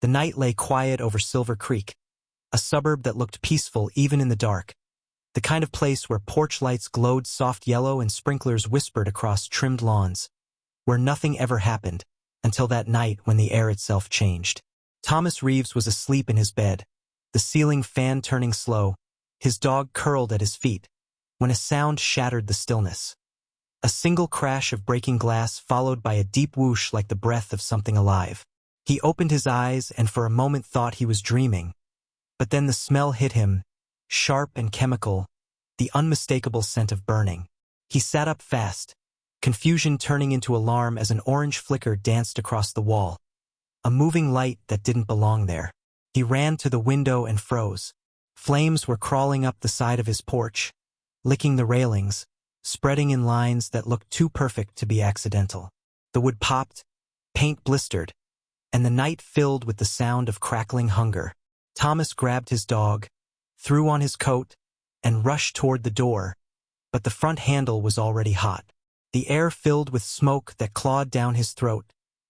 The night lay quiet over Silver Creek, a suburb that looked peaceful even in the dark, the kind of place where porch lights glowed soft yellow and sprinklers whispered across trimmed lawns, where nothing ever happened, until that night when the air itself changed. Thomas Reeves was asleep in his bed, the ceiling fan turning slow, his dog curled at his feet, when a sound shattered the stillness. A single crash of breaking glass followed by a deep whoosh like the breath of something alive. He opened his eyes and for a moment thought he was dreaming. But then the smell hit him, sharp and chemical, the unmistakable scent of burning. He sat up fast, confusion turning into alarm as an orange flicker danced across the wall, a moving light that didn't belong there. He ran to the window and froze. Flames were crawling up the side of his porch, licking the railings, spreading in lines that looked too perfect to be accidental. The wood popped, paint blistered, and the night filled with the sound of crackling hunger. Thomas grabbed his dog, threw on his coat, and rushed toward the door, but the front handle was already hot. The air filled with smoke that clawed down his throat,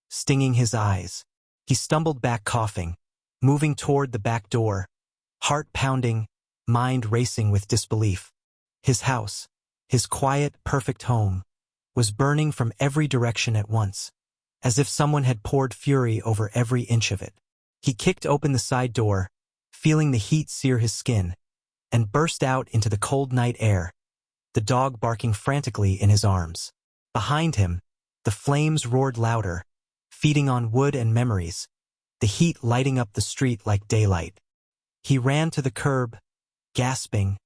stinging his eyes. He stumbled back coughing, moving toward the back door, heart pounding, mind racing with disbelief. His house, his quiet, perfect home, was burning from every direction at once, as if someone had poured fury over every inch of it. He kicked open the side door, feeling the heat sear his skin, and burst out into the cold night air, the dog barking frantically in his arms. Behind him, the flames roared louder, feeding on wood and memories, the heat lighting up the street like daylight. He ran to the curb, gasping,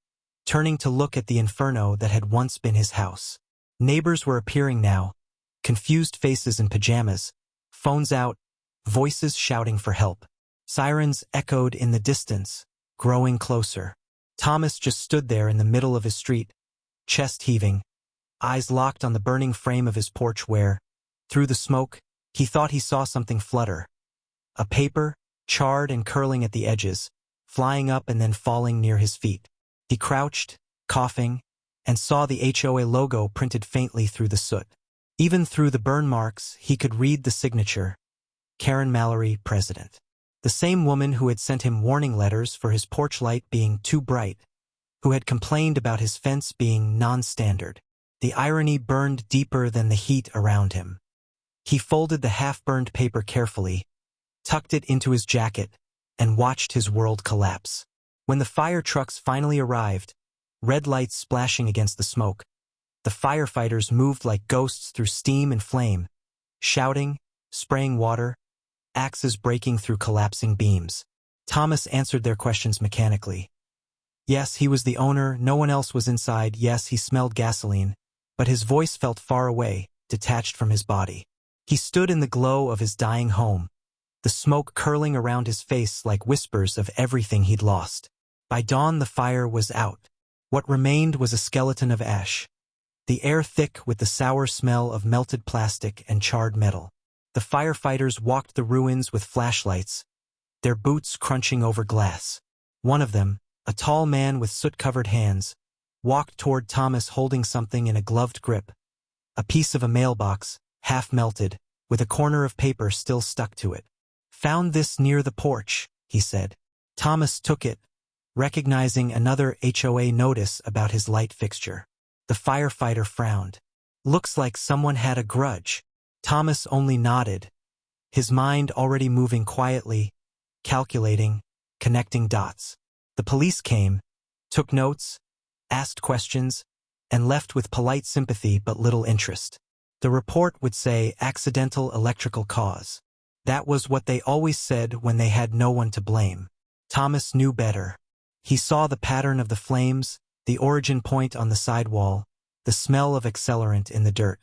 turning to look at the inferno that had once been his house. Neighbors were appearing now, confused faces in pajamas, phones out, voices shouting for help. Sirens echoed in the distance, growing closer. Thomas just stood there in the middle of his street, chest heaving, eyes locked on the burning frame of his porch where, through the smoke, he thought he saw something flutter. A paper, charred and curling at the edges, flying up and then falling near his feet. He crouched, coughing, and saw the HOA logo printed faintly through the soot. Even through the burn marks, he could read the signature, Karen Mallory, President. The same woman who had sent him warning letters for his porch light being too bright, who had complained about his fence being non-standard. The irony burned deeper than the heat around him. He folded the half-burned paper carefully, tucked it into his jacket, and watched his world collapse. When the fire trucks finally arrived, red lights splashing against the smoke, the firefighters moved like ghosts through steam and flame, shouting, spraying water, axes breaking through collapsing beams. Thomas answered their questions mechanically. Yes, he was the owner, no one else was inside, yes, he smelled gasoline, but his voice felt far away, detached from his body. He stood in the glow of his dying home, the smoke curling around his face like whispers of everything he'd lost. By dawn the fire was out. What remained was a skeleton of ash, the air thick with the sour smell of melted plastic and charred metal. The firefighters walked the ruins with flashlights, their boots crunching over glass. One of them, a tall man with soot-covered hands, walked toward Thomas holding something in a gloved grip, a piece of a mailbox, half melted, with a corner of paper still stuck to it. "Found this near the porch," he said. Thomas took it, recognizing another HOA notice about his light fixture. The firefighter frowned. "Looks like someone had a grudge." Thomas only nodded, his mind already moving quietly, calculating, connecting dots. The police came, took notes, asked questions, and left with polite sympathy but little interest. The report would say accidental electrical cause. That was what they always said when they had no one to blame. Thomas knew better. He saw the pattern of the flames, the origin point on the sidewall, the smell of accelerant in the dirt.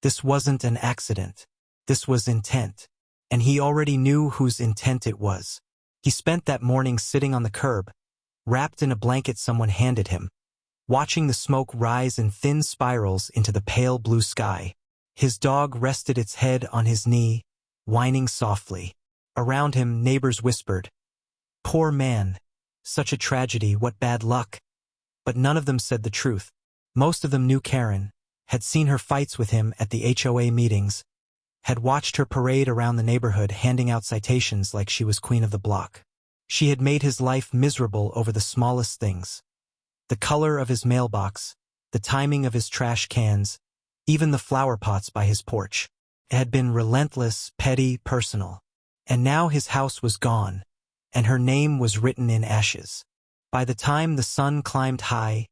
This wasn't an accident. This was intent. And he already knew whose intent it was. He spent that morning sitting on the curb, wrapped in a blanket someone handed him, watching the smoke rise in thin spirals into the pale blue sky. His dog rested its head on his knee, whining softly. Around him, neighbors whispered, "Poor man. Such a tragedy, what bad luck." But none of them said the truth. Most of them knew Karen, had seen her fights with him at the HOA meetings, had watched her parade around the neighborhood handing out citations like she was queen of the block. She had made his life miserable over the smallest things. The color of his mailbox, the timing of his trash cans, even the flower pots by his porch. It had been relentless, petty, personal. And now his house was gone, and her name was written in ashes. By the time the sun climbed high,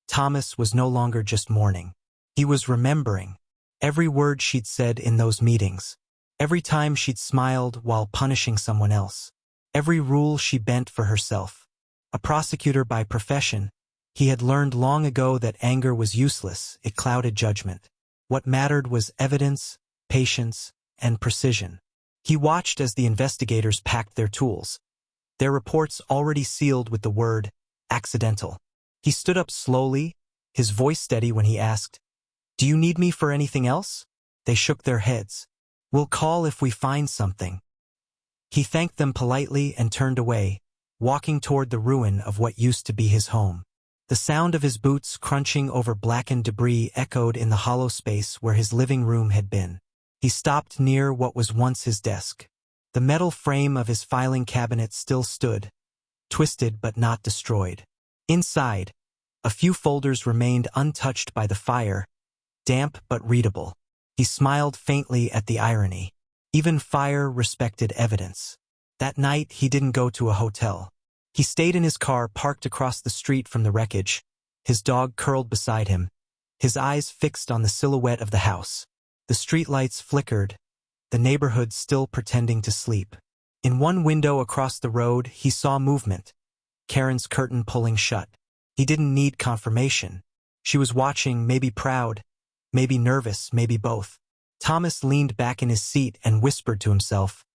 Thomas was no longer just mourning. He was remembering every word she'd said in those meetings, every time she'd smiled while punishing someone else, every rule she bent for herself. A prosecutor by profession, he had learned long ago that anger was useless, it clouded judgment. What mattered was evidence, patience, and precision. He watched as the investigators packed their tools, their reports already sealed with the word, accidental. He stood up slowly, his voice steady when he asked, "Do you need me for anything else?" They shook their heads. "We'll call if we find something." He thanked them politely and turned away, walking toward the ruin of what used to be his home. The sound of his boots crunching over blackened debris echoed in the hollow space where his living room had been. He stopped near what was once his desk. The metal frame of his filing cabinet still stood, twisted but not destroyed. Inside, a few folders remained untouched by the fire, damp but readable. He smiled faintly at the irony. Even fire respected evidence. That night he didn't go to a hotel. He stayed in his car parked across the street from the wreckage, his dog curled beside him, his eyes fixed on the silhouette of the house. The streetlights flickered, the neighborhood still pretending to sleep. In one window across the road he saw movement, Karen's curtain pulling shut. He didn't need confirmation. She was watching, maybe proud, maybe nervous, maybe both. Thomas leaned back in his seat and whispered to himself,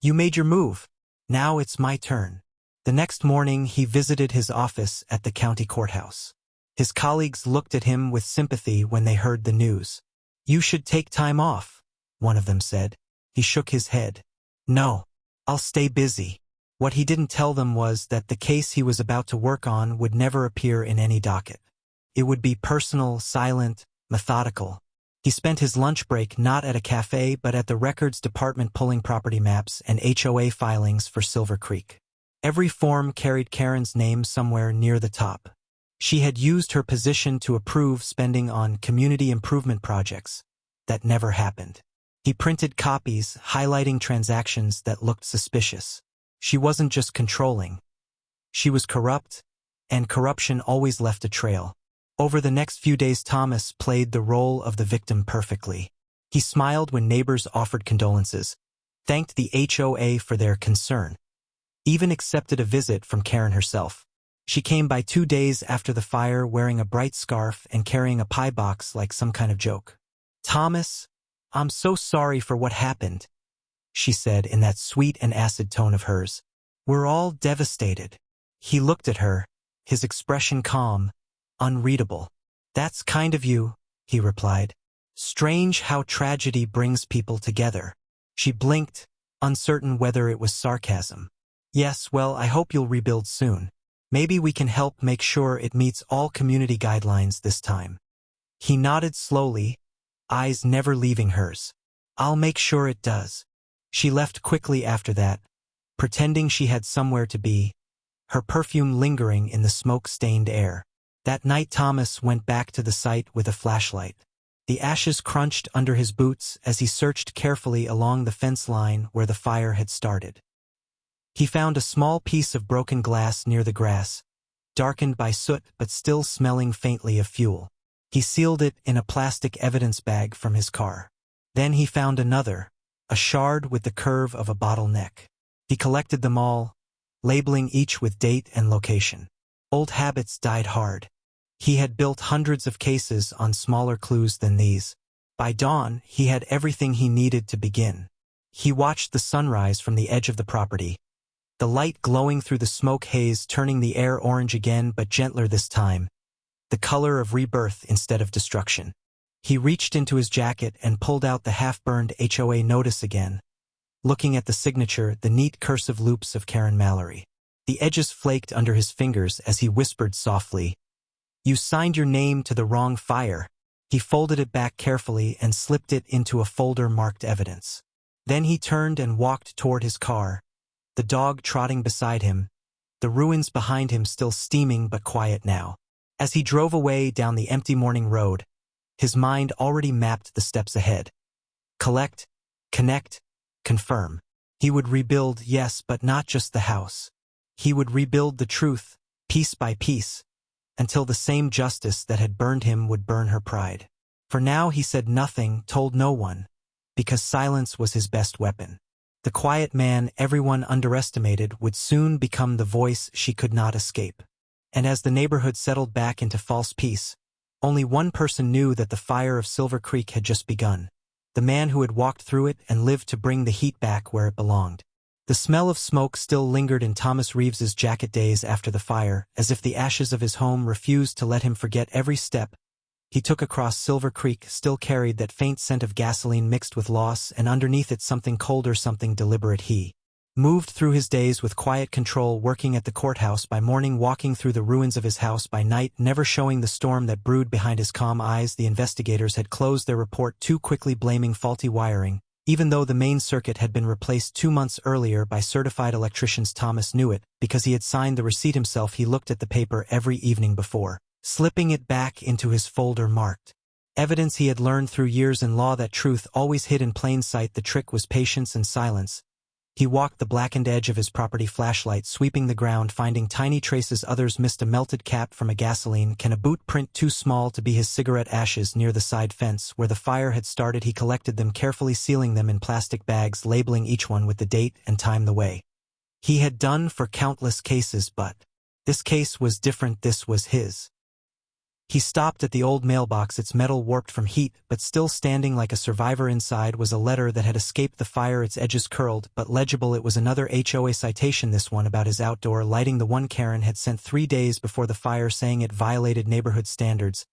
"You made your move. Now it's my turn." The next morning he visited his office at the county courthouse. His colleagues looked at him with sympathy when they heard the news. "You should take time off," one of them said. He shook his head. "No, I'll stay busy." What he didn't tell them was that the case he was about to work on would never appear in any docket. It would be personal, silent, methodical. He spent his lunch break not at a cafe but at the records department pulling property maps and HOA filings for Silver Creek. Every form carried Karen's name somewhere near the top. She had used her position to approve spending on community improvement projects that never happened. He printed copies highlighting transactions that looked suspicious. She wasn't just controlling. She was corrupt, and corruption always left a trail. Over the next few days Thomas played the role of the victim perfectly. He smiled when neighbors offered condolences, thanked the HOA for their concern, even accepted a visit from Karen herself. She came by 2 days after the fire wearing a bright scarf and carrying a pie box like some kind of joke. "Thomas, I'm so sorry for what happened," she said in that sweet and acid tone of hers. "We're all devastated." He looked at her, his expression calm, unreadable. "That's kind of you," he replied. "Strange how tragedy brings people together." She blinked, uncertain whether it was sarcasm. "Yes, well, I hope you'll rebuild soon. Maybe we can help make sure it meets all community guidelines this time." He nodded slowly, eyes never leaving hers. "I'll make sure it does." She left quickly after that, pretending she had somewhere to be, her perfume lingering in the smoke-stained air. That night Thomas went back to the site with a flashlight. The ashes crunched under his boots as he searched carefully along the fence line where the fire had started. He found a small piece of broken glass near the grass, darkened by soot but still smelling faintly of fuel. He sealed it in a plastic evidence bag from his car. Then he found another, a shard with the curve of a bottle neck. He collected them all, labeling each with date and location. Old habits died hard. He had built hundreds of cases on smaller clues than these. By dawn, he had everything he needed to begin. He watched the sunrise from the edge of the property, the light glowing through the smoke haze turning the air orange again but gentler this time, the color of rebirth instead of destruction. He reached into his jacket and pulled out the half-burned HOA notice again, looking at the signature, the neat cursive loops of Karen Mallory. The edges flaked under his fingers as he whispered softly, "You signed your name to the wrong fire." He folded it back carefully and slipped it into a folder marked evidence. Then he turned and walked toward his car, the dog trotting beside him, the ruins behind him still steaming but quiet now. As he drove away down the empty morning road, his mind already mapped the steps ahead. Collect, connect, confirm. He would rebuild, yes, but not just the house. He would rebuild the truth, piece by piece, until the same justice that had burned him would burn her pride. For now he said nothing, told no one, because silence was his best weapon. The quiet man everyone underestimated would soon become the voice she could not escape. And as the neighborhood settled back into false peace, only one person knew that the fire of Silver Creek had just begun. The man who had walked through it and lived to bring the heat back where it belonged. The smell of smoke still lingered in Thomas Reeves's jacket days after the fire, as if the ashes of his home refused to let him forget every step he took across Silver Creek. Still carried that faint scent of gasoline mixed with loss, and underneath it something colder, something deliberate. He moved through his days with quiet control, working at the courthouse by morning, walking through the ruins of his house by night, never showing the storm that brewed behind his calm eyes. The investigators had closed their report too quickly, blaming faulty wiring, even though the main circuit had been replaced 2 months earlier by certified electricians. Thomas knew it, because he had signed the receipt himself. He looked at the paper every evening before slipping it back into his folder marked evidence. He had learned through years in law that truth always hid in plain sight. The trick was patience and silence. He walked the blackened edge of his property, flashlight sweeping the ground, finding tiny traces. Others missed a melted cap from a gasoline can, a boot print too small to be his cigarette ashes near the side fence where the fire had started. He collected them carefully, sealing them in plastic bags, labeling each one with the date and time, the way he had done for countless cases. But this case was different. This was his. He stopped at the old mailbox, its metal warped from heat, but still standing like a survivor. Inside was a letter that had escaped the fire, its edges curled, but legible. It was another HOA citation, this one about his outdoor lighting, the one Karen had sent 3 days before the fire, saying it violated neighborhood standards.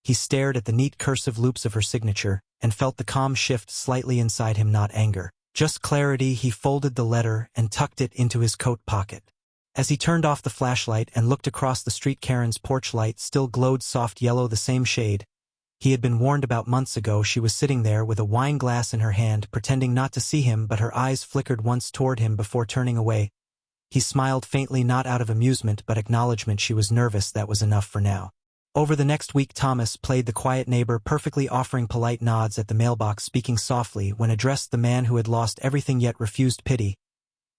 He stared at the neat cursive loops of her signature, and felt the calm shift slightly inside him. Not anger, just clarity. He folded the letter and tucked it into his coat pocket. As he turned off the flashlight and looked across the street, Karen's porch light still glowed soft yellow, the same shade he had been warned about months ago. She was sitting there with a wine glass in her hand, pretending not to see him, but her eyes flickered once toward him before turning away. He smiled faintly, not out of amusement but acknowledgement. She was nervous. That was enough for now. Over the next week, Thomas played the quiet neighbor, perfectly, offering polite nods at the mailbox, speaking softly when addressed the man who had lost everything yet refused pity.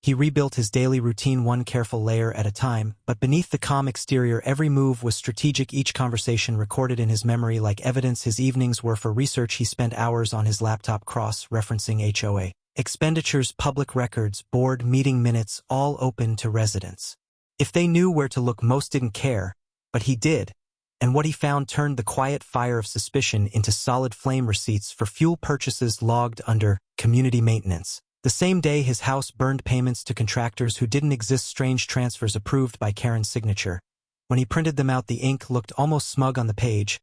He rebuilt his daily routine, one careful layer at a time, but beneath the calm exterior every move was strategic, each conversation recorded in his memory like evidence. His evenings were for research. He spent hours on his laptop cross-referencing HOA expenditures, public records, board meeting minutes, all open to residents. If they knew where to look, most didn't care, but he did, and what he found turned the quiet fire of suspicion into solid flame. Receipts for fuel purchases logged under community maintenance. The same day his house burned, payments to contractors who didn't exist, strange transfers approved by Karen's signature. When he printed them out, the ink looked almost smug on the page.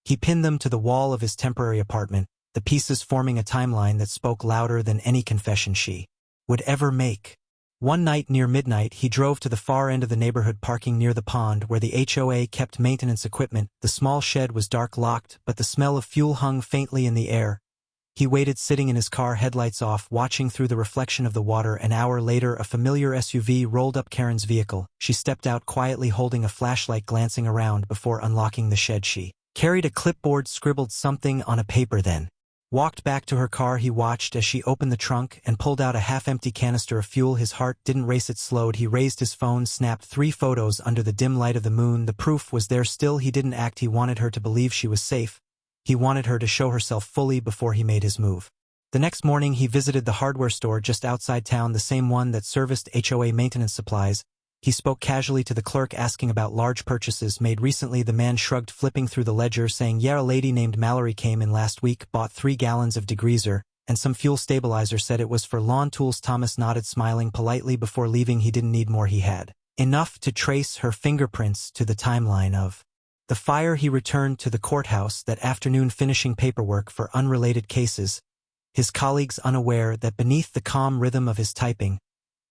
He pinned them to the wall of his temporary apartment, the pieces forming a timeline that spoke louder than any confession she would ever make. One night near midnight, he drove to the far end of the neighborhood, parking near the pond where the HOA kept maintenance equipment. The small shed was dark, locked, but the smell of fuel hung faintly in the air. He waited, sitting in his car, headlights off, watching through the reflection of the water. An hour later, a familiar SUV rolled up Karen's vehicle. She stepped out quietly, holding a flashlight, glancing around before unlocking the shed. She carried a clipboard, scribbled something on a paper, then walked back to her car. He watched as she opened the trunk and pulled out a half-empty canister of fuel. His heart didn't race, it slowed. He raised his phone, snapped 3 photos under the dim light of the moon. The proof was there still. He didn't act. He wanted her to believe she was safe. He wanted her to show herself fully before he made his move. The next morning he visited the hardware store just outside town, the same one that serviced HOA maintenance supplies. He spoke casually to the clerk, asking about large purchases made recently. The man shrugged, flipping through the ledger, saying, "Yeah, a lady named Mallory came in last week, bought 3 gallons of degreaser and some fuel stabilizer, said it was for lawn tools." Thomas nodded, smiling politely before leaving. He didn't need more. He had enough to trace her fingerprints to the timeline of the fire. He returned to the courthouse that afternoon, finishing paperwork for unrelated cases, his colleagues unaware that beneath the calm rhythm of his typing,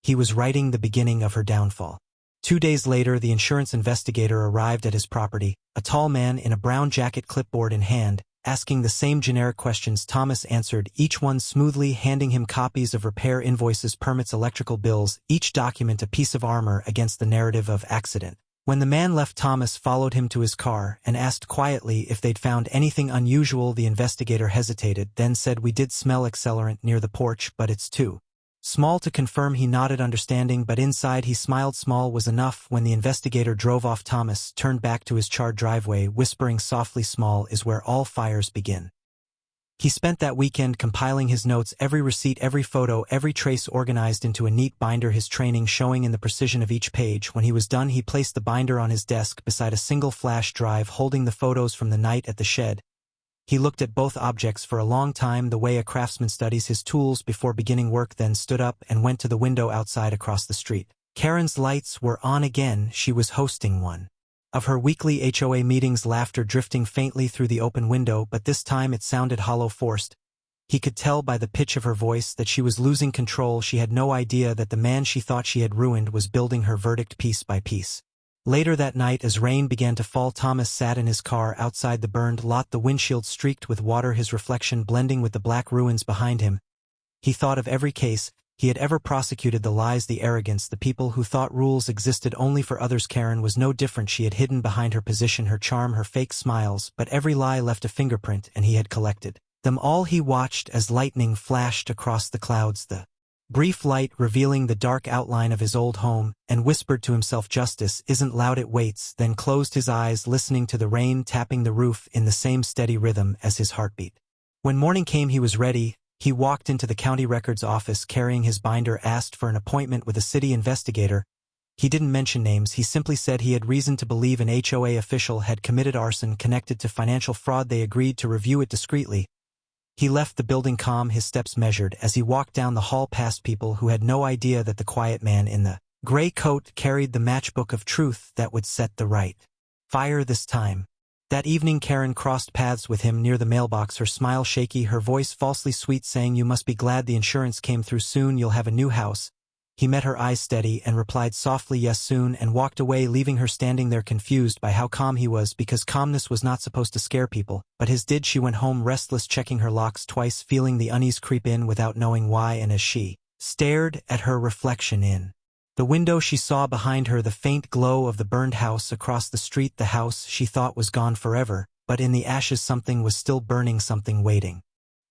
he was writing the beginning of her downfall. 2 days later, the insurance investigator arrived at his property, a tall man in a brown jacket, clipboard in hand, asking the same generic questions. Thomas answered each one smoothly, handing him copies of repair invoices, permits, electrical bills, each document a piece of armor against the narrative of accident. When the man left, Thomas followed him to his car and asked quietly if they'd found anything unusual. The investigator hesitated, then said, "We did smell accelerant near the porch, but it's too small to confirm." He nodded, understanding, but inside he smiled. Small was enough. When the investigator drove off, Thomas turned back to his charred driveway, whispering softly, "Small is where all fires begin." He spent that weekend compiling his notes, every receipt, every photo, every trace organized into a neat binder, his training showing in the precision of each page. When he was done, he placed the binder on his desk beside a single flash drive holding the photos from the night at the shed. He looked at both objects for a long time, the way a craftsman studies his tools before beginning work, then stood up and went to the window outside across the street. Karen's lights were on again. She was hosting one of her weekly HOA meetings, laughter drifting faintly through the open window, but this time it sounded hollow, forced. He could tell by the pitch of her voice that she was losing control. She had no idea that the man she thought she had ruined was building her verdict piece by piece. Later that night, as rain began to fall, Thomas sat in his car outside the burned lot, the windshield streaked with water, his reflection blending with the black ruins behind him. He thought of every case he had ever prosecuted, the lies, the arrogance, the people who thought rules existed only for others. Karen was no different. She had hidden behind her position, her charm, her fake smiles, but every lie left a fingerprint, and he had collected them all. He watched as lightning flashed across the clouds, the brief light revealing the dark outline of his old home, and whispered to himself, "Justice isn't loud, it waits," then closed his eyes, listening to the rain tapping the roof in the same steady rhythm as his heartbeat. When morning came, he was ready. He walked into the county records office carrying his binder, asked for an appointment with a city investigator. He didn't mention names. He simply said he had reason to believe an HOA official had committed arson connected to financial fraud. They agreed to review it discreetly. He left the building calm, his steps measured, as he walked down the hall past people who had no idea that the quiet man in the gray coat carried the matchbook of truth that would set the right fire this time. That evening, Karen crossed paths with him near the mailbox, her smile shaky, her voice falsely sweet, saying, "You must be glad the insurance came through. Soon you'll have a new house." He met her eyes steady and replied softly, "Yes, soon," and walked away, leaving her standing there confused by how calm he was, because calmness was not supposed to scare people, but his did. She went home restless, checking her locks twice, feeling the unease creep in without knowing why, and as she stared at her reflection in the window, she saw behind her the faint glow of the burned house across the street, the house she thought was gone forever, but in the ashes something was still burning, something waiting.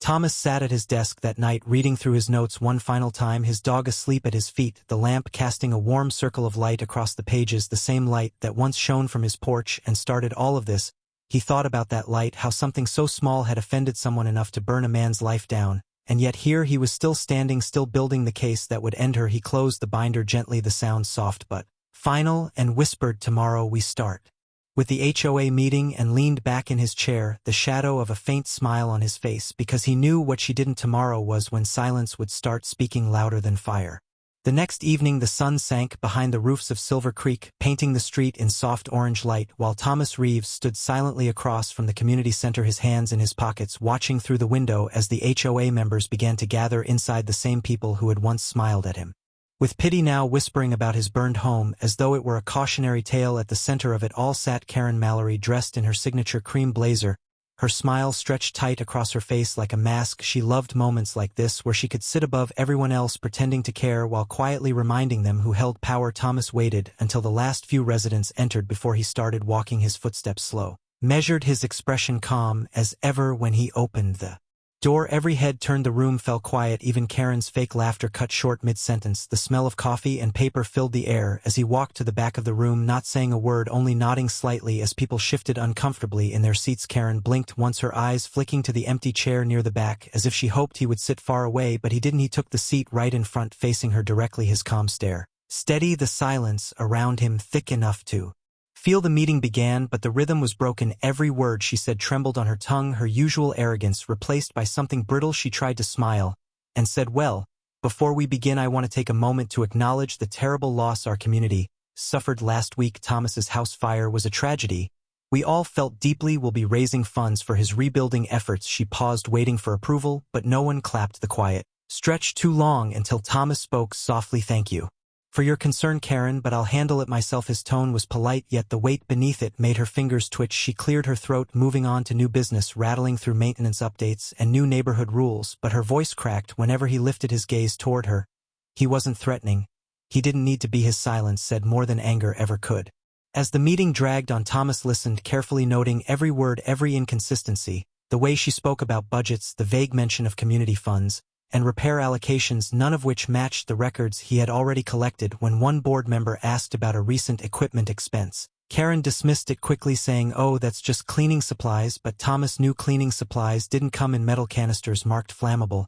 Thomas sat at his desk that night, reading through his notes one final time, his dog asleep at his feet, the lamp casting a warm circle of light across the pages, the same light that once shone from his porch and started all of this. He thought about that light, how something so small had offended someone enough to burn a man's life down. And yet here he was still standing, still building the case that would end her. He closed the binder gently, the sound soft but final, and whispered, "Tomorrow we start with the HOA meeting," and leaned back in his chair, the shadow of a faint smile on his face, because he knew what she didn't. Tomorrow was when silence would start speaking louder than fire. The next evening, the sun sank behind the roofs of Silver Creek, painting the street in soft orange light, while Thomas Reeves stood silently across from the community center, his hands in his pockets, watching through the window as the HOA members began to gather inside, the same people who had once smiled at him with pity, now whispering about his burned home as though it were a cautionary tale. At the center of it all sat Karen Mallory, dressed in her signature cream blazer, her smile stretched tight across her face like a mask. She loved moments like this, where she could sit above everyone else, pretending to care while quietly reminding them who held power. Thomas waited until the last few residents entered before he started walking, his footsteps slow, measured, his expression calm as ever. When he opened the door, every head turned, the room fell quiet, even Karen's fake laughter cut short mid-sentence. The smell of coffee and paper filled the air as he walked to the back of the room, not saying a word, only nodding slightly as people shifted uncomfortably in their seats. Karen blinked once, her eyes flicking to the empty chair near the back, as if she hoped he would sit far away, but he didn't. He took the seat right in front, facing her directly, his calm stare steady, the silence around him thick enough to feel. The meeting began, but the rhythm was broken. Every word she said trembled on her tongue, her usual arrogance replaced by something brittle. She tried to smile and said, "Well, before we begin, I want to take a moment to acknowledge the terrible loss our community suffered last week. Thomas's house fire was a tragedy. We all felt deeply. We'll be raising funds for his rebuilding efforts." She paused, waiting for approval, but no one clapped. The quiet stretched too long until Thomas spoke softly, "Thank you "For your concern, Karen, but I'll handle it myself." His tone was polite, yet the weight beneath it made her fingers twitch. She cleared her throat, moving on to new business, rattling through maintenance updates and new neighborhood rules, but her voice cracked whenever he lifted his gaze toward her. He wasn't threatening. He didn't need to be. His silence said more than anger ever could. As the meeting dragged on, Thomas listened, carefully noting every word, every inconsistency, the way she spoke about budgets, the vague mention of community funds, and repair allocations, none of which matched the records he had already collected. When one board member asked about a recent equipment expense, Karen dismissed it quickly, saying, "Oh, that's just cleaning supplies," but Thomas knew cleaning supplies didn't come in metal canisters marked flammable.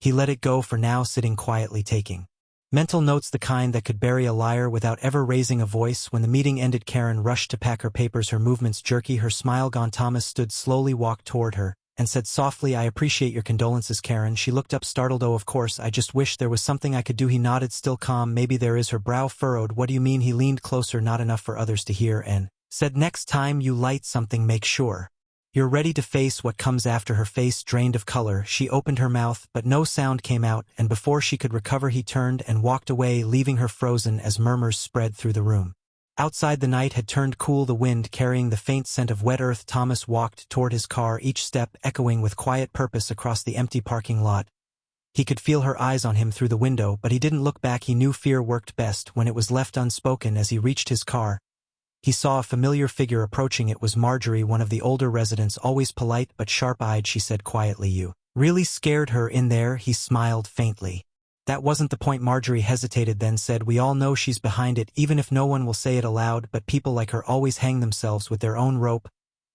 He let it go for now, sitting quietly, taking mental notes, the kind that could bury a liar without ever raising a voice. When the meeting ended, Karen rushed to pack her papers, her movements jerky, her smile gone. Thomas stood slowly, walked toward her, and said softly, "I appreciate your condolences, Karen." She looked up, startled. "Oh, of course, I just wish there was something I could do." He nodded, still calm. "Maybe there is." Her brow furrowed. "What do you mean?" He leaned closer, not enough for others to hear, and said, "Next time you light something, make sure you're ready to face what comes after." Her face drained of color. She opened her mouth, but no sound came out, and before she could recover, he turned and walked away, leaving her frozen as murmurs spread through the room. Outside, the night had turned cool, the wind carrying the faint scent of wet earth. Thomas walked toward his car, each step echoing with quiet purpose across the empty parking lot. He could feel her eyes on him through the window, but he didn't look back. He knew fear worked best when it was left unspoken. As he reached his car, he saw a familiar figure approaching. It was Marjorie, one of the older residents, always polite but sharp-eyed. She said quietly, "You really scared her in there." He smiled faintly. "That wasn't the point." Marjorie hesitated, then said, "We all know she's behind it, even if no one will say it aloud, but people like her always hang themselves with their own rope."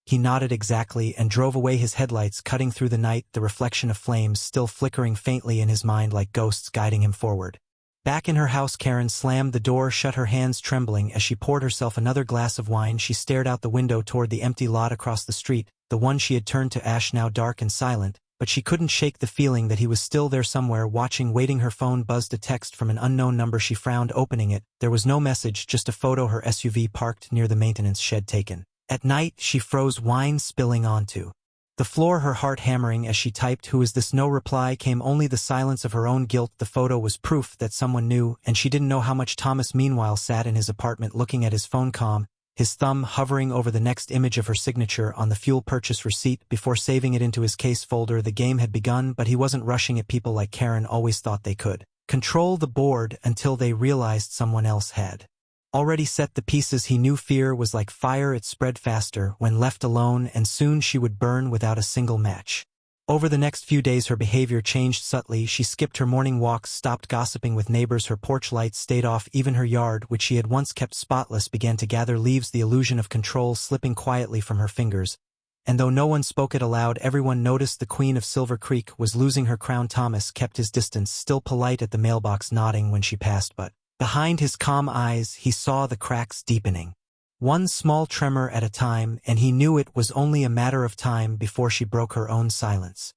He nodded exactly and drove away, his headlights cutting through the night, the reflection of flames still flickering faintly in his mind like ghosts guiding him forward. Back in her house, Karen slammed the door shut, her hands trembling. As she poured herself another glass of wine, she stared out the window toward the empty lot across the street, the one she had turned to ash, now dark and silent, but she couldn't shake the feeling that he was still there somewhere, watching, waiting. Her phone buzzed, a text from an unknown number. She frowned, opening it. There was no message, just a photo, her SUV parked near the maintenance shed, taken at night. She froze, wine spilling onto the floor, her heart hammering as she typed, "Who is this?" No reply came, only the silence of her own guilt. The photo was proof that someone knew, and she didn't know how much. Thomas, meanwhile, sat in his apartment looking at his phone, calm, his thumb hovering over the next image of her signature on the fuel purchase receipt before saving it into his case folder. The game had begun, but he wasn't rushing it. People like Karen always thought they could control the board until they realized someone else had already set the pieces. He knew fear was like fire, it spread faster when left alone, and soon she would burn without a single match. Over the next few days, her behavior changed subtly. She skipped her morning walks, stopped gossiping with neighbors, her porch lights stayed off, even her yard, which she had once kept spotless, began to gather leaves, the illusion of control slipping quietly from her fingers. And though no one spoke it aloud, everyone noticed the Queen of Silver Creek was losing her crown. Thomas kept his distance, still polite at the mailbox, nodding when she passed, but behind his calm eyes he saw the cracks deepening, one small tremor at a time, and he knew it was only a matter of time before she broke her own silence.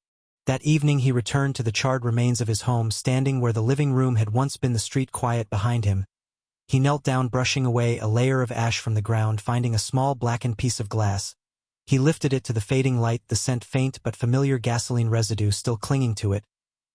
That evening he returned to the charred remains of his home, standing where the living room had once been, the street quiet behind him. He knelt down, brushing away a layer of ash from the ground. Finding a small blackened piece of glass, he lifted it to the fading light, the scent faint but familiar, gasoline residue still clinging to it.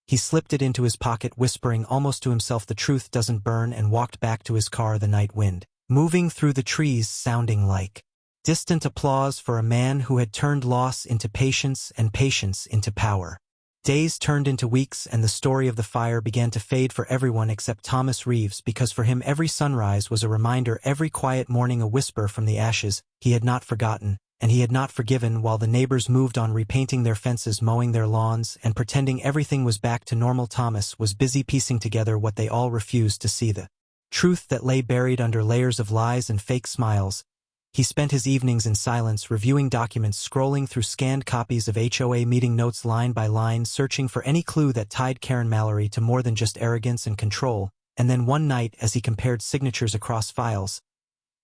He slipped it into his pocket, whispering almost to himself, "The truth doesn't burn," and walked back to his car, the night wind moving through the trees, sounding like distant applause for a man who had turned loss into patience and patience into power. Days turned into weeks, and the story of the fire began to fade for everyone except Thomas Reeves, because for him every sunrise was a reminder, every quiet morning a whisper from the ashes. He had not forgotten, and he had not forgiven. While the neighbors moved on, repainting their fences, mowing their lawns, and pretending everything was back to normal, Thomas was busy piecing together what they all refused to see, the truth that lay buried under layers of lies and fake smiles. He spent his evenings in silence, reviewing documents, scrolling through scanned copies of HOA meeting notes line by line, searching for any clue that tied Karen Mallory to more than just arrogance and control. And then one night, as he compared signatures across files,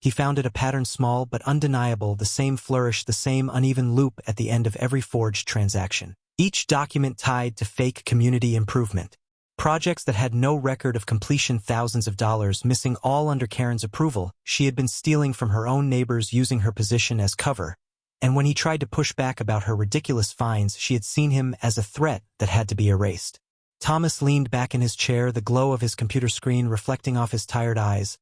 he found it, a pattern small but undeniable, the same flourish, the same uneven loop at the end of every forged transaction. Each document tied to fake community improvement projects that had no record of completion, thousands of dollars missing, all under Karen's approval. She had been stealing from her own neighbors, using her position as cover. And when he tried to push back about her ridiculous fines, she had seen him as a threat that had to be erased. Thomas leaned back in his chair, the glow of his computer screen reflecting off his tired eyes.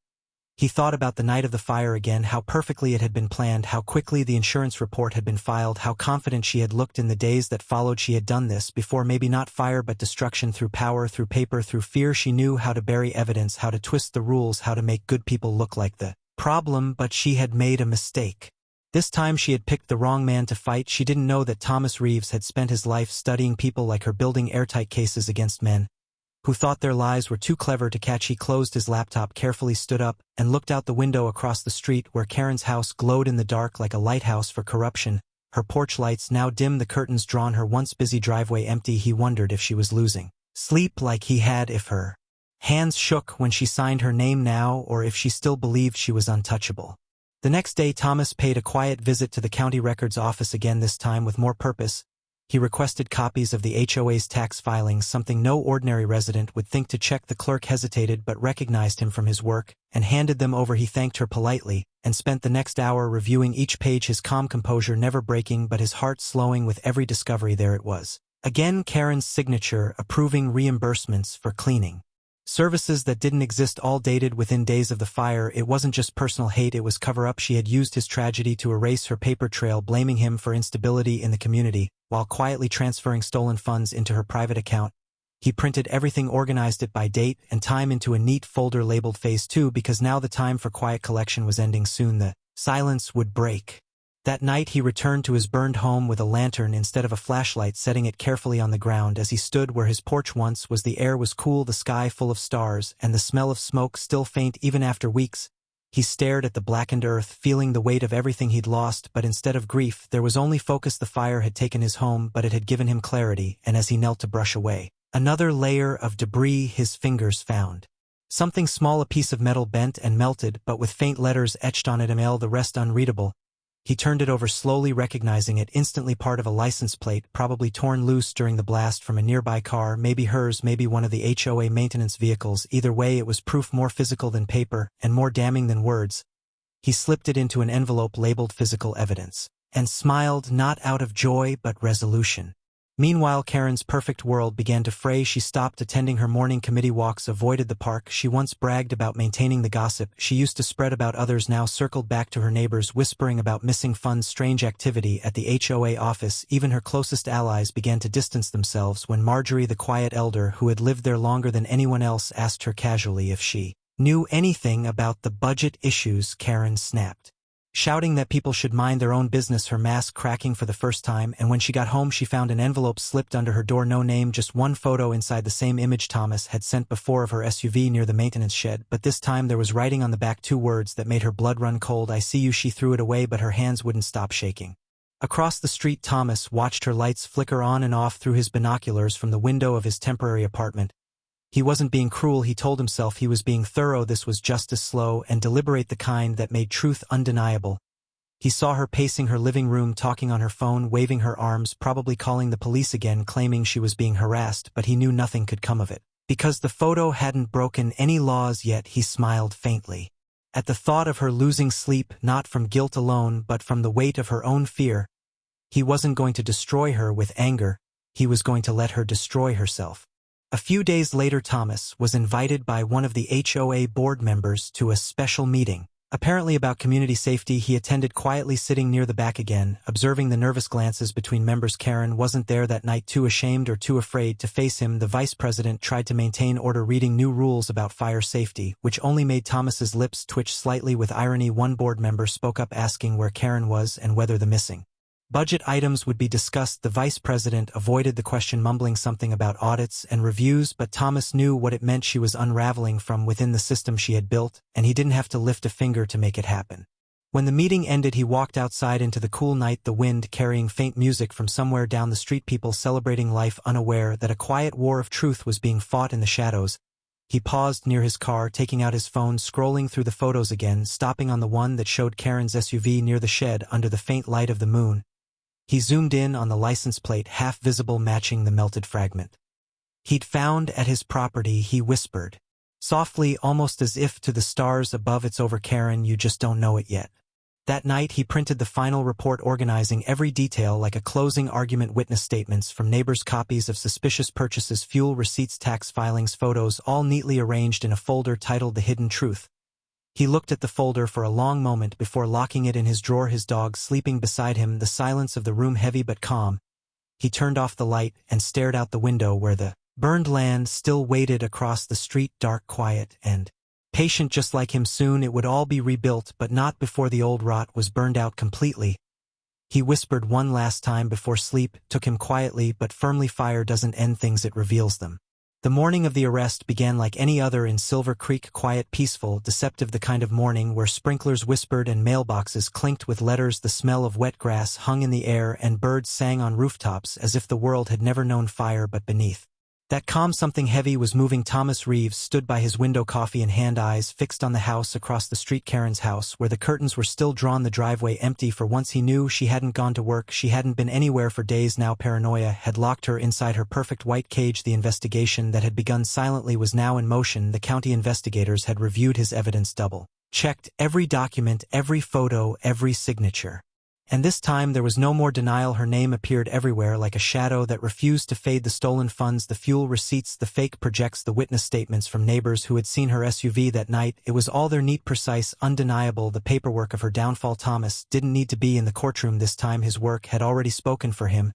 He thought about the night of the fire again, how perfectly it had been planned, how quickly the insurance report had been filed, how confident she had looked in the days that followed. She had done this before, maybe not fire but destruction, through power, through paper, through fear. She knew how to bury evidence, how to twist the rules, how to make good people look like the problem, but she had made a mistake. This time she had picked the wrong man to fight. She didn't know that Thomas Reeves had spent his life studying people like her, building airtight cases against men who thought their lies were too clever to catch. He closed his laptop carefully, stood up, and looked out the window across the street where Karen's house glowed in the dark like a lighthouse for corruption, her porch lights now dim, the curtains drawn, her once busy driveway empty. He wondered if she was losing sleep like he had, if her hands shook when she signed her name now, or if she still believed she was untouchable. The next day Thomas paid a quiet visit to the county records office again, this time with more purpose. He requested copies of the HOA's tax filings, something no ordinary resident would think to check. The clerk hesitated but recognized him from his work, and handed them over. He thanked her politely, and spent the next hour reviewing each page, his calm composure never breaking but his heart slowing with every discovery. There it was again, Karen's signature, approving reimbursements for cleaning services that didn't exist, all dated within days of the fire. It wasn't just personal hate, it was cover-up. She had used his tragedy to erase her paper trail, blaming him for instability in the community, while quietly transferring stolen funds into her private account. He printed everything, organized it by date and time into a neat folder labeled Phase 2, because now the time for quiet collection was ending. Soon the silence would break. That night he returned to his burned home with a lantern instead of a flashlight, setting it carefully on the ground. As he stood where his porch once was, the air was cool, the sky full of stars, and the smell of smoke still faint even after weeks. He stared at the blackened earth, feeling the weight of everything he'd lost, but instead of grief, there was only focus. The fire had taken his home, but it had given him clarity, and as he knelt to brush away another layer of debris, his fingers found something small, a piece of metal bent and melted, but with faint letters etched on it, ML, the rest unreadable. He turned it over slowly, recognizing it instantly, part of a license plate, probably torn loose during the blast from a nearby car, maybe hers, maybe one of the HOA maintenance vehicles. Either way, it was proof more physical than paper, and more damning than words. He slipped it into an envelope labeled physical evidence, and smiled, not out of joy but resolution. Meanwhile, Karen's perfect world began to fray. She stopped attending her morning committee walks, avoided the park. She once bragged about maintaining the gossip she used to spread about others, now circled back to her neighbors, whispering about missing funds, strange activity at the HOA office. Even her closest allies began to distance themselves when Marjorie, the quiet elder who had lived there longer than anyone else, asked her casually if she knew anything about the budget issues. Karen snapped, shouting that people should mind their own business, her mask cracking for the first time. And when she got home, she found an envelope slipped under her door, no name, just one photo inside, the same image Thomas had sent before of her SUV near the maintenance shed, but this time there was writing on the back, two words that made her blood run cold: I see you. She threw it away, but her hands wouldn't stop shaking. Across the street, Thomas watched her lights flicker on and off through his binoculars from the window of his temporary apartment. He wasn't being cruel, he told himself. He was being thorough. This was justice, slow and deliberate, the kind that made truth undeniable. He saw her pacing her living room, talking on her phone, waving her arms, probably calling the police again, claiming she was being harassed, but he knew nothing could come of it, because the photo hadn't broken any laws yet. He smiled faintly at the thought of her losing sleep, not from guilt alone, but from the weight of her own fear. He wasn't going to destroy her with anger, he was going to let her destroy herself. A few days later, Thomas was invited by one of the HOA board members to a special meeting, apparently about community safety. He attended quietly, sitting near the back again, observing the nervous glances between members. Karen wasn't there that night, too ashamed or too afraid to face him. The vice president tried to maintain order, reading new rules about fire safety, which only made Thomas's lips twitch slightly with irony. One board member spoke up, asking where Karen was and whether the missing budget items would be discussed. The vice president avoided the question, mumbling something about audits and reviews, but Thomas knew what it meant. She was unraveling from within the system she had built, and he didn't have to lift a finger to make it happen. When the meeting ended, he walked outside into the cool night, the wind carrying faint music from somewhere down the street, people celebrating life, unaware that a quiet war of truth was being fought in the shadows. He paused near his car, taking out his phone, scrolling through the photos again, stopping on the one that showed Karen's SUV near the shed under the faint light of the moon. He zoomed in on the license plate, half visible, matching the melted fragment he'd found at his property. He whispered softly, almost as if to the stars above, "It's over, Karen, you just don't know it yet." That night he printed the final report organizing every detail like a closing argument, witness statements from neighbors, copies of suspicious purchases, fuel receipts, tax filings, photos, all neatly arranged in a folder titled The Hidden Truth. He looked at the folder for a long moment before locking it in his drawer, his dog sleeping beside him, the silence of the room heavy but calm. He turned off the light and stared out the window where the burned land still waited across the street, dark, quiet, and patient just like him. Soon it would all be rebuilt, but not before the old rot was burned out completely. He whispered one last time before sleep took him quietly but firmly. Fire doesn't end things, it reveals them. The morning of the arrest began like any other in Silver Creek, quiet, peaceful, deceptive, the kind of morning where sprinklers whispered and mailboxes clinked with letters, the smell of wet grass hung in the air, and birds sang on rooftops as if the world had never known fire. But beneath that calm something heavy was moving. Thomas Reeves stood by his window, coffee in hand, eyes fixed on the house across the street, Karen's house, where the curtains were still drawn, the driveway empty. For once he knew she hadn't gone to work, she hadn't been anywhere for days now. Paranoia had locked her inside her perfect white cage. The investigation that had begun silently was now in motion. The county investigators had reviewed his evidence, double-checked every document, every photo, every signature. And this time there was no more denial. Her name appeared everywhere like a shadow that refused to fade. The stolen funds, the fuel receipts, the fake projects, the witness statements from neighbors who had seen her SUV that night. It was all there, neat, precise, undeniable. The paperwork of her downfall. Thomas didn't need to be in the courtroom this time. His work had already spoken for him.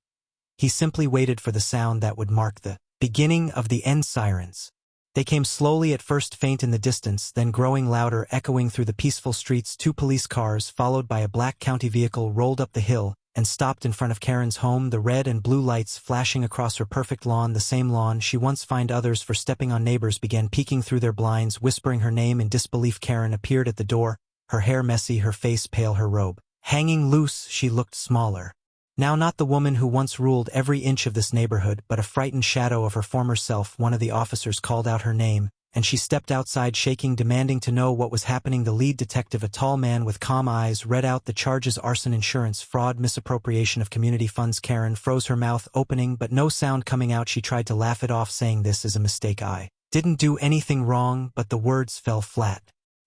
He simply waited for the sound that would mark the beginning of the end. Sirens. They came slowly, at first faint in the distance, then growing louder, echoing through the peaceful streets. 2 police cars, followed by a black county vehicle, rolled up the hill and stopped in front of Karen's home, the red and blue lights flashing across her perfect lawn, the same lawn she once fined others for stepping on. Neighbors began peeking through their blinds, whispering her name in disbelief. Karen appeared at the door, her hair messy, her face pale, her robe hanging loose. She looked smaller. Now not the woman who once ruled every inch of this neighborhood, but a frightened shadow of her former self. One of the officers called out her name, and she stepped outside, shaking, demanding to know what was happening. The lead detective, a tall man with calm eyes, read out the charges: arson, insurance fraud, misappropriation of community funds. Karen froze, her mouth opening but no sound coming out. She tried to laugh it off, saying, "This is a mistake. I didn't do anything wrong," but the words fell flat.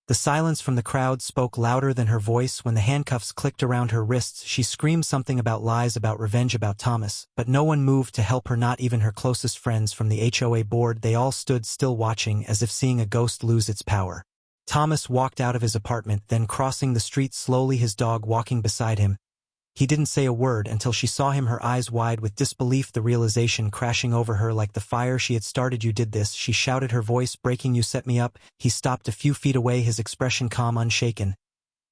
The silence from the crowd spoke louder than her voice. When the handcuffs clicked around her wrists, she screamed something about lies, about revenge, about Thomas, but no one moved to help her, not even her closest friends from the HOA board. They all stood still, watching as if seeing a ghost lose its power. Thomas walked out of his apartment, then crossing the street slowly, his dog walking beside him. He didn't say a word until she saw him, her eyes wide with disbelief, the realization crashing over her like the fire she had started. "You did this," she shouted, her voice breaking. "You set me up." He stopped a few feet away, his expression calm, unshaken.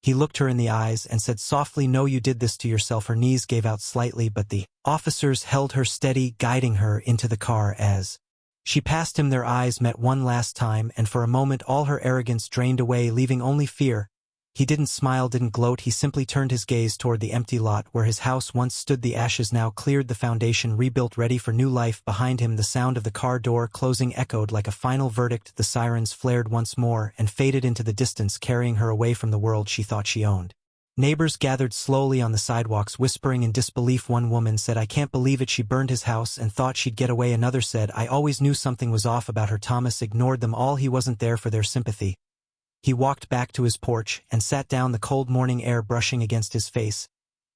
He looked her in the eyes and said softly, "No, you did this to yourself." Her knees gave out slightly, but the officers held her steady, guiding her into the car. As she passed him, their eyes met one last time, and for a moment all her arrogance drained away, leaving only fear. He didn't smile, didn't gloat. He simply turned his gaze toward the empty lot where his house once stood, the ashes now cleared, the foundation rebuilt, ready for new life. Behind him, the sound of the car door closing echoed like a final verdict. The sirens flared once more and faded into the distance, carrying her away from the world she thought she owned. Neighbors gathered slowly on the sidewalks, whispering in disbelief. One woman said, "I can't believe it. She burned his house and thought she'd get away." Another said, "I always knew something was off about her." Thomas ignored them all. He wasn't there for their sympathy. He walked back to his porch and sat down, the cold morning air brushing against his face.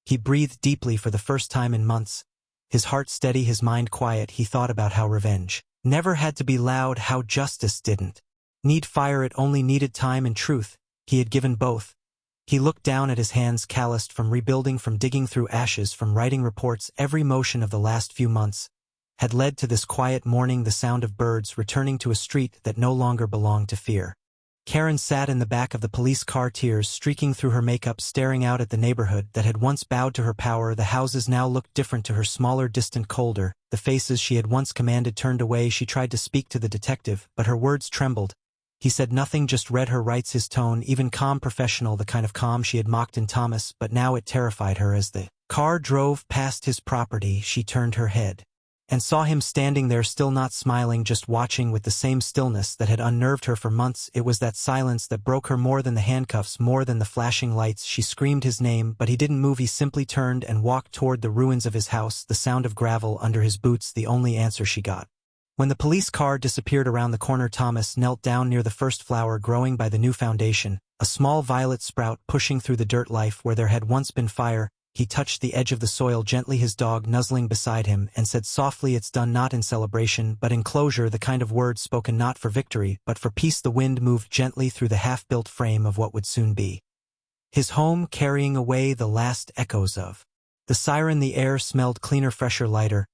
He breathed deeply for the first time in months. His heart steady, his mind quiet. He thought about how revenge never had to be loud, how justice didn't need fire, it only needed time and truth. He had given both. He looked down at his hands, calloused from rebuilding, from digging through ashes, from writing reports. Every motion of the last few months had led to this quiet morning, the sound of birds returning to a street that no longer belonged to fear. Karen sat in the back of the police car, tears streaking through her makeup, staring out at the neighborhood that had once bowed to her power. The houses now looked different to her, smaller, distant, colder. The faces she had once commanded turned away. She tried to speak to the detective, but her words trembled. He said nothing, just read her rights, his tone even calm, professional, the kind of calm she had mocked in Thomas, but now it terrified her. As the car drove past his property, she turned her head and saw him standing there, still not smiling, just watching with the same stillness that had unnerved her for months. It was that silence that broke her more than the handcuffs, more than the flashing lights. She screamed his name, but he didn't move. He simply turned and walked toward the ruins of his house, the sound of gravel under his boots the only answer she got. When the police car disappeared around the corner, Thomas knelt down near the first flower growing by the new foundation, a small violet sprout pushing through the dirt life where there had once been fire. He touched the edge of the soil gently, his dog nuzzling beside him, and said softly, "It's done, not in celebration, but in closure," the kind of words spoken not for victory, but for peace. The wind moved gently through the half-built frame of what would soon be his home, carrying away the last echoes of the siren. The air smelled cleaner, fresher, lighter.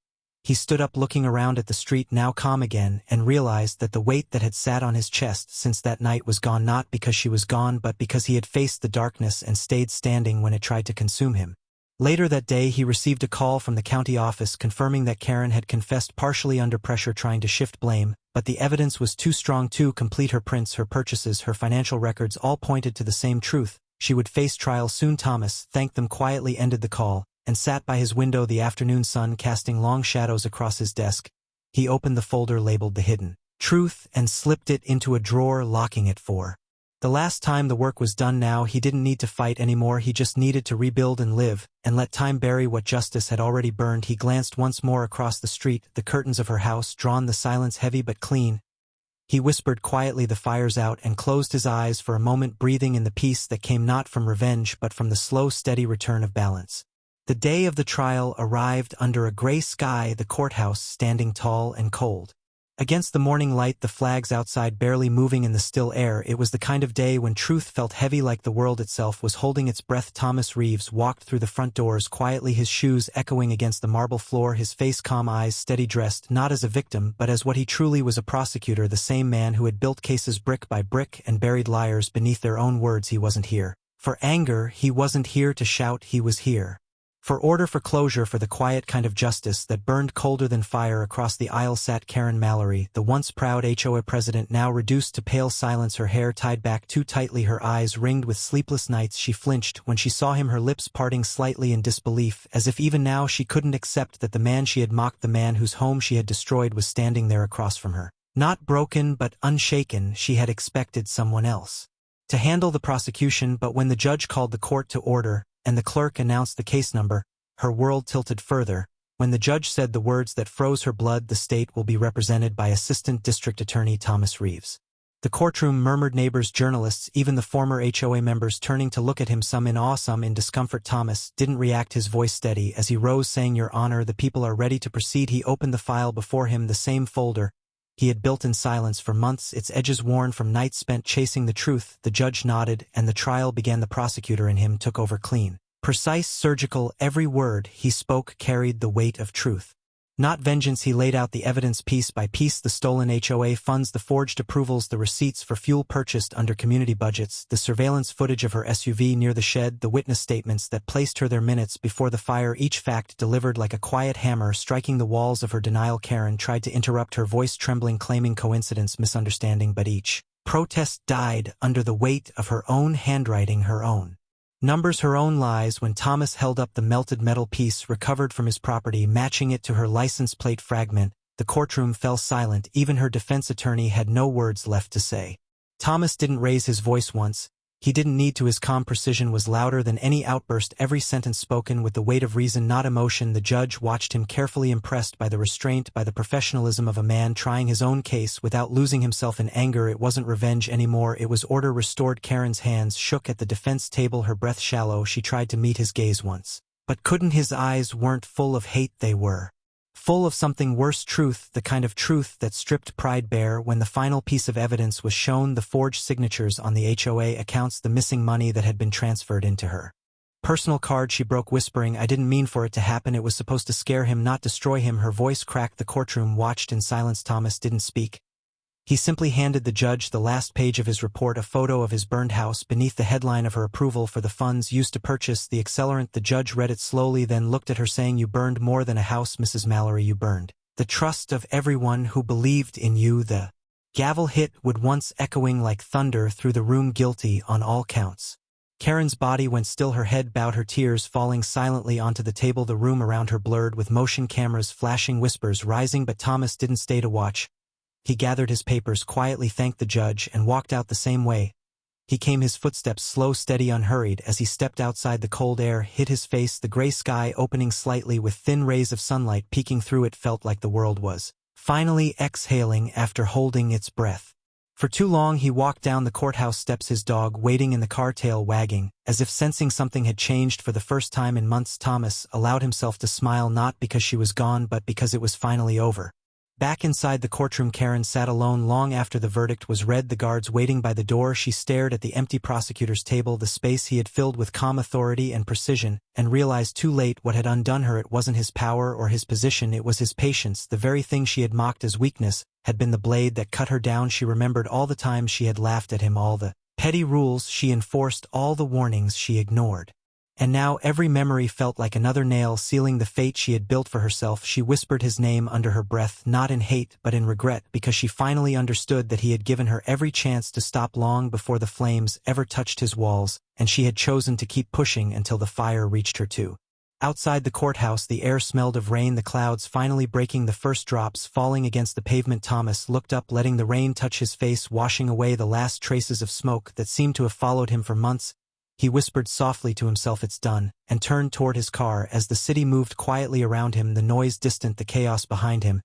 He stood up, looking around at the street, now calm again, and realized that the weight that had sat on his chest since that night was gone, not because she was gone, but because he had faced the darkness and stayed standing when it tried to consume him. Later that day, he received a call from the county office confirming that Karen had confessed, partially under pressure, trying to shift blame, but the evidence was too strong to complete. Her prints, her purchases, her financial records all pointed to the same truth. She would face trial soon. Thomas thanked them quietly, ended the call, and sat by his window, the afternoon sun casting long shadows across his desk. He opened the folder labeled The Hidden Truth and slipped it into a drawer, locking it for the last time. The work was done now. He didn't need to fight anymore. He just needed to rebuild and live, and let time bury what justice had already burned. He glanced once more across the street, the curtains of her house drawn, the silence heavy but clean. He whispered quietly, "The fire's out," and closed his eyes for a moment, breathing in the peace that came not from revenge but from the slow, steady return of balance. The day of the trial arrived under a gray sky, the courthouse standing tall and cold against the morning light, the flags outside barely moving in the still air. It was the kind of day when truth felt heavy, like the world itself was holding its breath. Thomas Reeves walked through the front doors quietly, his shoes echoing against the marble floor, his face calm, eyes steady, dressed not as a victim but as what he truly was, a prosecutor, the same man who had built cases brick by brick and buried liars beneath their own words. He wasn't here for anger, he wasn't here to shout, he was here for order, for closure, for the quiet kind of justice that burned colder than fire. Across the aisle sat Karen Mallory, the once proud HOA president, now reduced to pale silence, her hair tied back too tightly, her eyes ringed with sleepless nights. She flinched when she saw him, her lips parting slightly in disbelief, as if even now she couldn't accept that the man she had mocked, the man whose home she had destroyed, was standing there across from her. Not broken but unshaken. She had expected someone else to handle the prosecution, but when the judge called the court to order, and the clerk announced the case number, her world tilted further. When the judge said the words that froze her blood, "The state will be represented by Assistant District Attorney Thomas Reeves." The courtroom murmured, neighbors, journalists, even the former HOA members turning to look at him, some in awe, some in discomfort. Thomas didn't react, his voice steady as he rose, saying, "Your Honor, the people are ready to proceed." He opened the file before him, the same folder he had built in silence for months, its edges worn from nights spent chasing the truth. The judge nodded, and the trial began. The prosecutor in him took over, clean, precise, surgical. Every word he spoke carried the weight of truth, not vengeance. He laid out the evidence piece by piece, the stolen HOA funds, the forged approvals, the receipts for fuel purchased under community budgets, the surveillance footage of her SUV near the shed, the witness statements that placed her there minutes before the fire, each fact delivered like a quiet hammer striking the walls of her denial. Karen tried to interrupt, her voice trembling, claiming coincidence, misunderstanding, but each protest died under the weight of her own handwriting, her own numbers, her own lies. When Thomas held up the melted metal piece recovered from his property, matching it to her license plate fragment, the courtroom fell silent. Even her defense attorney had no words left to say. Thomas didn't raise his voice once. He didn't need to. His calm precision was louder than any outburst, every sentence spoken with the weight of reason, not emotion. The judge watched him carefully, impressed by the restraint, by the professionalism of a man trying his own case without losing himself in anger. It wasn't revenge anymore, it was order restored. Karen's hands shook at the defense table, her breath shallow. She tried to meet his gaze once, but couldn't. His eyes weren't full of hate, they were full of something worse, truth, the kind of truth that stripped pride bare. When the final piece of evidence was shown, the forged signatures on the HOA accounts, the missing money that had been transferred into her personal card, she broke, whispering, "I didn't mean for it to happen. It was supposed to scare him, not destroy him." Her voice cracked. The courtroom watched in silence. Thomas didn't speak. He simply handed the judge the last page of his report, a photo of his burned house beneath the headline of her approval for the funds used to purchase the accelerant. The judge read it slowly, then looked at her, saying, "You burned more than a house, Mrs. Mallory. You burned the trust of everyone who believed in you." The gavel hit, would once echoing like thunder through the room. "Guilty on all counts." Karen's body went still, her head bowed, her tears falling silently onto the table. The room around her blurred with motion, cameras flashing, whispers rising, but Thomas didn't stay to watch. He gathered his papers, quietly thanked the judge, and walked out the same way. He came, his footsteps slow, steady, unhurried. As he stepped outside, the cold air hit his face, the gray sky opening slightly with thin rays of sunlight peeking through it. Felt like the world was finally exhaling after holding its breath. For too long he walked down the courthouse steps, his dog waiting in the car, tail wagging, as if sensing something had changed for the first time in months. Thomas allowed himself to smile, not because she was gone but because it was finally over. Back inside the courtroom, Karen sat alone long after the verdict was read, the guards waiting by the door. She stared at the empty prosecutor's table, the space he had filled with calm authority and precision, and realized too late what had undone her. It wasn't his power or his position, it was his patience. The very thing she had mocked as weakness had been the blade that cut her down. She remembered all the times she had laughed at him, all the petty rules she enforced, all the warnings she ignored. And now every memory felt like another nail sealing the fate she had built for herself. She whispered his name under her breath, not in hate but in regret, because she finally understood that he had given her every chance to stop long before the flames ever touched his walls, and she had chosen to keep pushing until the fire reached her too. Outside the courthouse, the air smelled of rain, the clouds finally breaking, the first drops falling against the pavement. Thomas looked up, letting the rain touch his face, washing away the last traces of smoke that seemed to have followed him for months. He whispered softly to himself, "It's done," and turned toward his car. As the city moved quietly around him, the noise distant, the chaos behind him,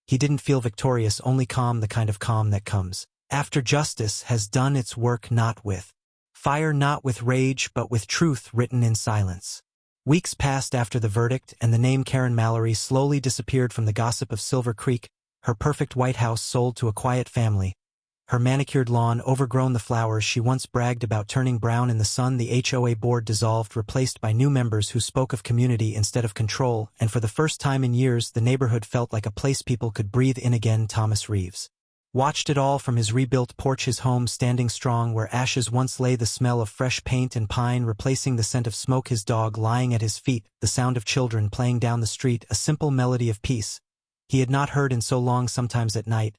he didn't feel victorious, only calm, the kind of calm that comes after justice has done its work, not with fire, not with rage, but with truth written in silence. Weeks passed after the verdict, and the name Karen Mallory slowly disappeared from the gossip of Silver Creek. Her perfect white house sold to a quiet family, her manicured lawn overgrown, the flowers she once bragged about turning brown in the sun. The HOA board dissolved, replaced by new members who spoke of community instead of control, and for the first time in years the neighborhood felt like a place people could breathe in again. Thomas Reeves watched it all from his rebuilt porch, his home standing strong where ashes once lay, the smell of fresh paint and pine replacing the scent of smoke, his dog lying at his feet, the sound of children playing down the street, a simple melody of peace he had not heard in so long. Sometimes at night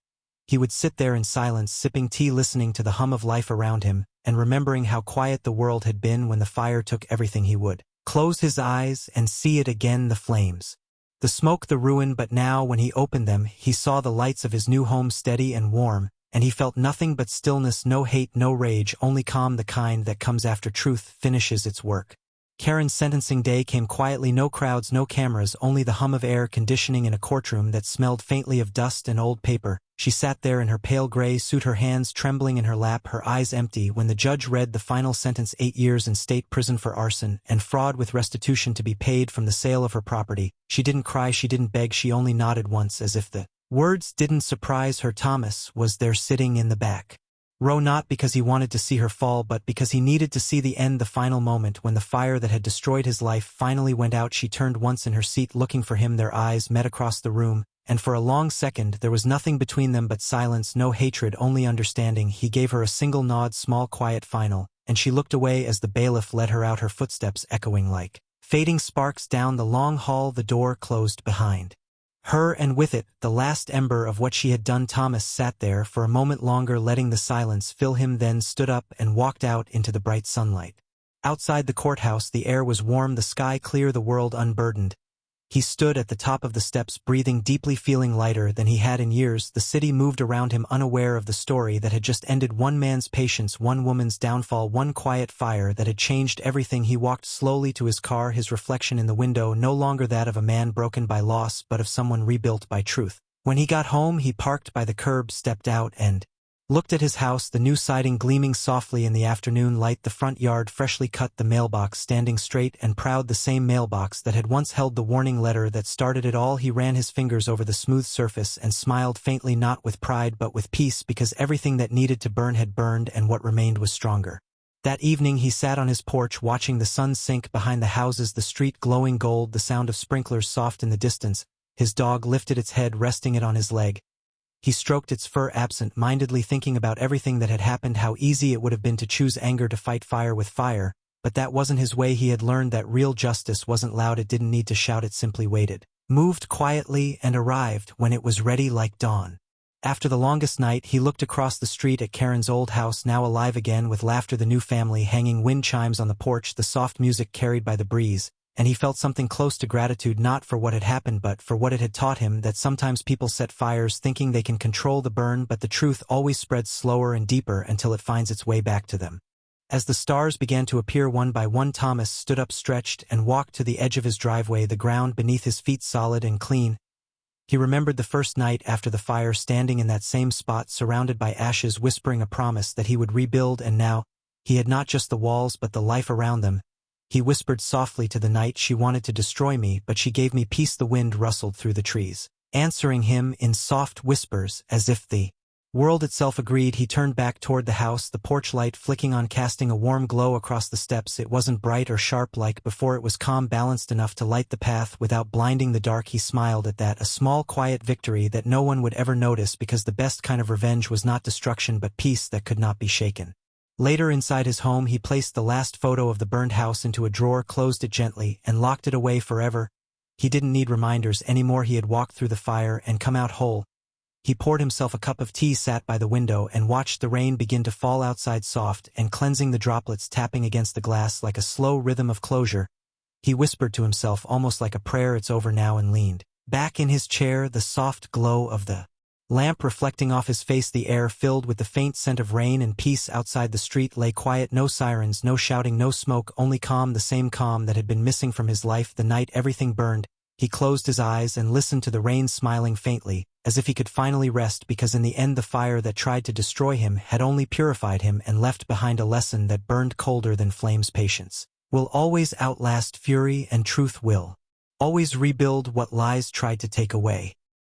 he would sit there in silence, sipping tea, listening to the hum of life around him, and remembering how quiet the world had been when the fire took everything. He would close his eyes and see it again, the flames, the smoke, the ruin, but now when he opened them he saw the lights of his new home, steady and warm, and he felt nothing but stillness, no hate, no rage, only calm, the kind that comes after truth finishes its work. Karen's sentencing day came quietly, no crowds, no cameras, only the hum of air conditioning in a courtroom that smelled faintly of dust and old paper. She sat there in her pale gray suit, her hands trembling in her lap, her eyes empty, when the judge read the final sentence: 8 years in state prison for arson and fraud with restitution to be paid from the sale of her property. She didn't cry, she didn't beg, she only nodded once, as if the words didn't surprise her. Thomas was there, sitting in the back row, not because he wanted to see her fall, but because he needed to see the end, the final moment when the fire that had destroyed his life finally went out. She turned once in her seat, looking for him. Their eyes met across the room, and for a long second there was nothing between them but silence, no hatred, only understanding. He gave her a single nod, small, quiet, final, and she looked away as the bailiff led her out, her footsteps echoing like fading sparks down the long hall. The door closed behind her, and with it, the last ember of what she had done. Thomas sat there for a moment longer, letting the silence fill him, then stood up and walked out into the bright sunlight. Outside the courthouse, the air was warm, the sky clear, the world unburdened. He stood at the top of the steps, breathing deeply, feeling lighter than he had in years. The city moved around him, unaware of the story that had just ended, one man's patience, one woman's downfall, one quiet fire that had changed everything. He walked slowly to his car, his reflection in the window no longer that of a man broken by loss but of someone rebuilt by truth. When he got home, he parked by the curb, stepped out, and looked at his house, the new siding gleaming softly in the afternoon light, the front yard freshly cut, the mailbox standing straight and proud, the same mailbox that had once held the warning letter that started it all. He ran his fingers over the smooth surface and smiled faintly, not with pride but with peace, because everything that needed to burn had burned and what remained was stronger. That evening he sat on his porch, watching the sun sink behind the houses, the street glowing gold, the sound of sprinklers soft in the distance. His dog lifted its head, resting it on his leg. He stroked its fur absent-mindedly, thinking about everything that had happened, how easy it would have been to choose anger, to fight fire with fire, but that wasn't his way. He had learned that real justice wasn't loud, it didn't need to shout, it simply waited, moved quietly, and arrived when it was ready, like dawn. After the longest night, he looked across the street at Karen's old house, now alive again with laughter, the new family, hanging wind chimes on the porch, the soft music carried by the breeze. And he felt something close to gratitude, not for what had happened but for what it had taught him, that sometimes people set fires thinking they can control the burn, but the truth always spreads slower and deeper until it finds its way back to them. As the stars began to appear one by one, Thomas stood up, stretched, and walked to the edge of his driveway, the ground beneath his feet solid and clean. He remembered the first night after the fire, standing in that same spot surrounded by ashes, whispering a promise that he would rebuild, and now, he had not just the walls but the life around them. He whispered softly to the night, "She wanted to destroy me, but she gave me peace." The wind rustled through the trees, answering him in soft whispers as if the world itself agreed. He turned back toward the house, the porch light flicking on, casting a warm glow across the steps. It wasn't bright or sharp like before, it was calm, balanced enough to light the path without blinding the dark. He smiled at that, a small quiet victory that no one would ever notice, because the best kind of revenge was not destruction but peace that could not be shaken. Later, inside his home, he placed the last photo of the burned house into a drawer, closed it gently, and locked it away forever. He didn't need reminders anymore. He had walked through the fire and come out whole. He poured himself a cup of tea, sat by the window, and watched the rain begin to fall outside, soft and cleansing, the droplets tapping against the glass like a slow rhythm of closure. He whispered to himself, almost like a prayer, "It's over now," and leaned back in his chair, the soft glow of the lamp reflecting off his face, the air filled with the faint scent of rain and peace. Outside, the street lay quiet, no sirens, no shouting, no smoke, only calm, the same calm that had been missing from his life the night everything burned. He closed his eyes and listened to the rain, smiling faintly, as if he could finally rest, because in the end the fire that tried to destroy him had only purified him and left behind a lesson that burned colder than flames. Patience will always outlast fury, and truth will always rebuild what lies tried to take away.